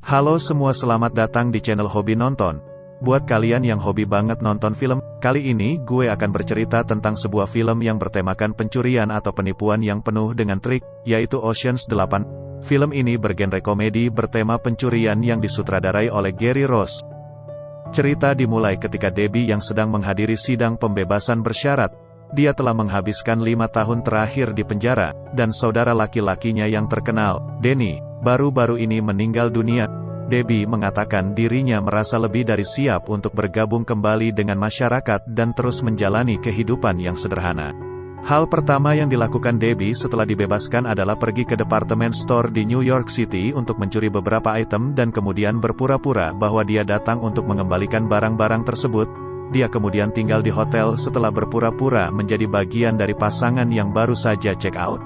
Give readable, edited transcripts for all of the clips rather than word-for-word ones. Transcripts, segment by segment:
Halo semua, selamat datang di channel Hobi Nonton. Buat kalian yang hobi banget nonton film, kali ini gue akan bercerita tentang sebuah film yang bertemakan pencurian atau penipuan yang penuh dengan trik, yaitu Ocean's 8. Film ini bergenre komedi bertema pencurian yang disutradarai oleh Gary Ross. Cerita dimulai ketika Debbie yang sedang menghadiri sidang pembebasan bersyarat. Dia telah menghabiskan 5 tahun terakhir di penjara, dan saudara laki-lakinya yang terkenal, Danny, baru-baru ini meninggal dunia. Debbie mengatakan dirinya merasa lebih dari siap untuk bergabung kembali dengan masyarakat dan terus menjalani kehidupan yang sederhana. Hal pertama yang dilakukan Debbie setelah dibebaskan adalah pergi ke department store di New York City untuk mencuri beberapa item dan kemudian berpura-pura bahwa dia datang untuk mengembalikan barang-barang tersebut. Dia kemudian tinggal di hotel setelah berpura-pura menjadi bagian dari pasangan yang baru saja check out.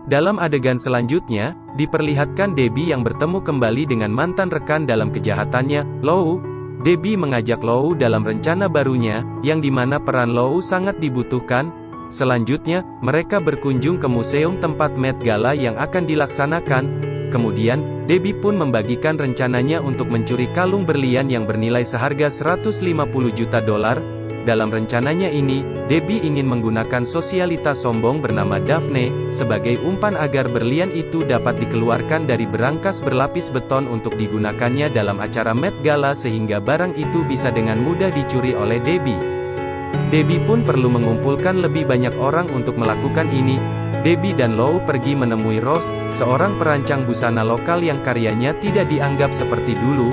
Dalam adegan selanjutnya, diperlihatkan Debbie yang bertemu kembali dengan mantan rekan dalam kejahatannya, Lou. Debbie mengajak Lou dalam rencana barunya, yang dimana peran Lou sangat dibutuhkan. Selanjutnya, mereka berkunjung ke museum tempat Met Gala yang akan dilaksanakan. Kemudian, Debbie pun membagikan rencananya untuk mencuri kalung berlian yang bernilai seharga $150 juta. Dalam rencananya ini, Debbie ingin menggunakan sosialita sombong bernama Daphne, sebagai umpan agar berlian itu dapat dikeluarkan dari berangkas berlapis beton untuk digunakannya dalam acara Met Gala sehingga barang itu bisa dengan mudah dicuri oleh Debbie. Debbie pun perlu mengumpulkan lebih banyak orang untuk melakukan ini. Debbie dan Lou pergi menemui Ross, seorang perancang busana lokal yang karyanya tidak dianggap seperti dulu.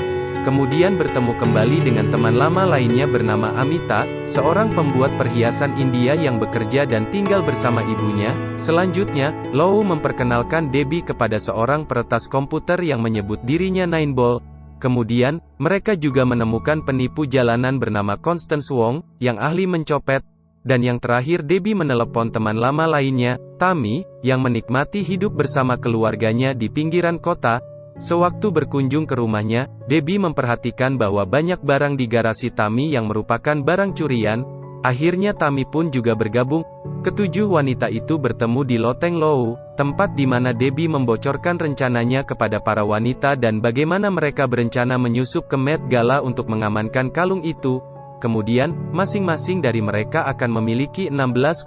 Kemudian bertemu kembali dengan teman lama lainnya bernama Amita, seorang pembuat perhiasan India yang bekerja dan tinggal bersama ibunya. Selanjutnya, Lou memperkenalkan Debbie kepada seorang peretas komputer yang menyebut dirinya Nineball. Kemudian, mereka juga menemukan penipu jalanan bernama Constance Wong, yang ahli mencopet. Dan yang terakhir Debbie menelepon teman lama lainnya, Tammy, yang menikmati hidup bersama keluarganya di pinggiran kota. Sewaktu berkunjung ke rumahnya, Debbie memperhatikan bahwa banyak barang di garasi Tammy yang merupakan barang curian. Akhirnya Tammy pun juga bergabung. Ketujuh wanita itu bertemu di loteng Lou, tempat di mana Debbie membocorkan rencananya kepada para wanita dan bagaimana mereka berencana menyusup ke Met Gala untuk mengamankan kalung itu. Kemudian, masing-masing dari mereka akan memiliki $16,5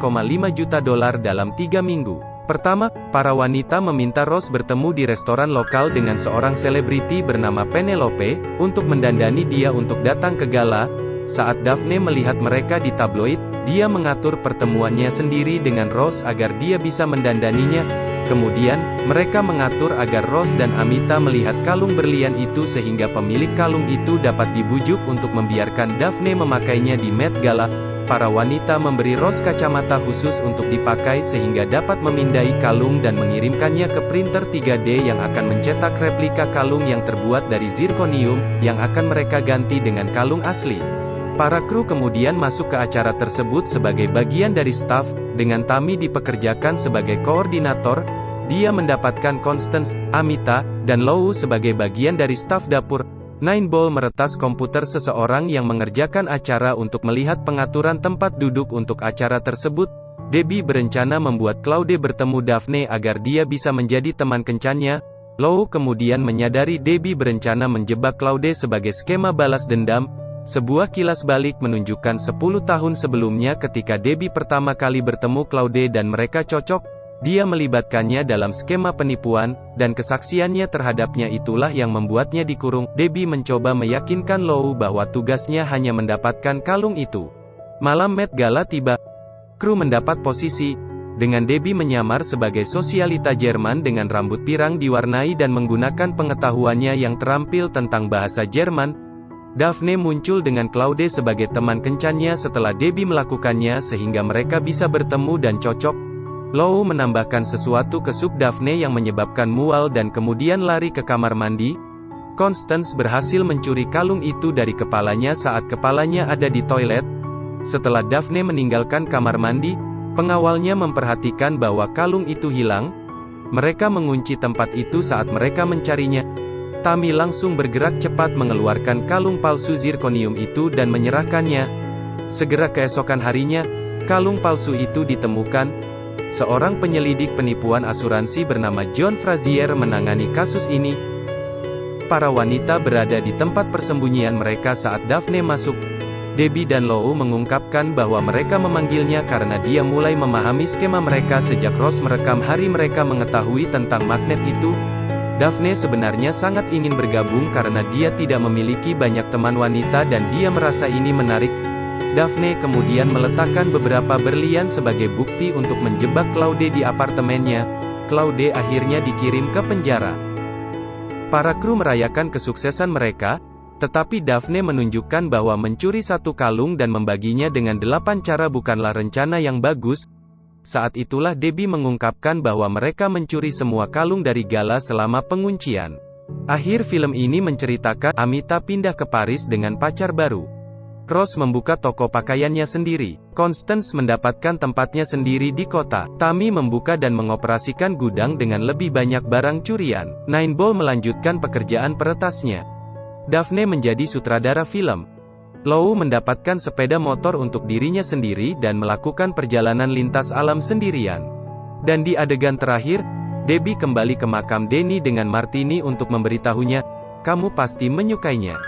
juta dalam 3 minggu. Pertama, para wanita meminta Ross bertemu di restoran lokal dengan seorang selebriti bernama Penelope, untuk mendandani dia untuk datang ke gala. Saat Daphne melihat mereka di tabloid, dia mengatur pertemuannya sendiri dengan Ross agar dia bisa mendandaninya. Kemudian, mereka mengatur agar Ross dan Amita melihat kalung berlian itu sehingga pemilik kalung itu dapat dibujuk untuk membiarkan Daphne memakainya di Met Gala. Para wanita memberi Ross kacamata khusus untuk dipakai sehingga dapat memindai kalung dan mengirimkannya ke printer 3D yang akan mencetak replika kalung yang terbuat dari zirconium, yang akan mereka ganti dengan kalung asli. Para kru kemudian masuk ke acara tersebut sebagai bagian dari staf, dengan Tammy dipekerjakan sebagai koordinator. Dia mendapatkan Constance, Amita, dan Lou sebagai bagian dari staf dapur. Nineball meretas komputer seseorang yang mengerjakan acara untuk melihat pengaturan tempat duduk untuk acara tersebut. Debbie berencana membuat Claude bertemu Daphne agar dia bisa menjadi teman kencannya. Lou kemudian menyadari Debbie berencana menjebak Claude sebagai skema balas dendam. Sebuah kilas balik menunjukkan 10 tahun sebelumnya ketika Debbie pertama kali bertemu Claude dan mereka cocok. Dia melibatkannya dalam skema penipuan, dan kesaksiannya terhadapnya itulah yang membuatnya dikurung. Debbie mencoba meyakinkan Lou bahwa tugasnya hanya mendapatkan kalung itu. Malam Met Gala tiba. Kru mendapat posisi, dengan Debbie menyamar sebagai sosialita Jerman dengan rambut pirang diwarnai dan menggunakan pengetahuannya yang terampil tentang bahasa Jerman. Daphne muncul dengan Claude sebagai teman kencannya setelah Debbie melakukannya sehingga mereka bisa bertemu dan cocok. Lou menambahkan sesuatu ke sup Daphne yang menyebabkan mual dan kemudian lari ke kamar mandi. Constance berhasil mencuri kalung itu dari kepalanya saat kepalanya ada di toilet. Setelah Daphne meninggalkan kamar mandi, pengawalnya memperhatikan bahwa kalung itu hilang. Mereka mengunci tempat itu saat mereka mencarinya. Tammy langsung bergerak cepat mengeluarkan kalung palsu zirconium itu dan menyerahkannya. Segera keesokan harinya, kalung palsu itu ditemukan. Seorang penyelidik penipuan asuransi bernama John Frazier menangani kasus ini. para wanita berada di tempat persembunyian mereka saat Daphne masuk. Debbie dan Lou mengungkapkan bahwa mereka memanggilnya karena dia mulai memahami skema mereka sejak Ross merekam hari mereka mengetahui tentang magnet itu. Daphne sebenarnya sangat ingin bergabung karena dia tidak memiliki banyak teman wanita dan dia merasa ini menarik. Daphne kemudian meletakkan beberapa berlian sebagai bukti untuk menjebak Claude di apartemennya. Claude akhirnya dikirim ke penjara. Para kru merayakan kesuksesan mereka, tetapi Daphne menunjukkan bahwa mencuri satu kalung dan membaginya dengan 8 cara bukanlah rencana yang bagus. Saat itulah Debbie mengungkapkan bahwa mereka mencuri semua kalung dari gala selama penguncian. Akhir film ini menceritakan Amita pindah ke Paris dengan pacar baru. Ross membuka toko pakaiannya sendiri. Constance mendapatkan tempatnya sendiri di kota. Tammy membuka dan mengoperasikan gudang dengan lebih banyak barang curian. Nineball melanjutkan pekerjaan peretasnya. Daphne menjadi sutradara film. Lou mendapatkan sepeda motor untuk dirinya sendiri dan melakukan perjalanan lintas alam sendirian. Dan di adegan terakhir, Debbie kembali ke makam Danny dengan Martini untuk memberitahunya, "Kamu pasti menyukainya."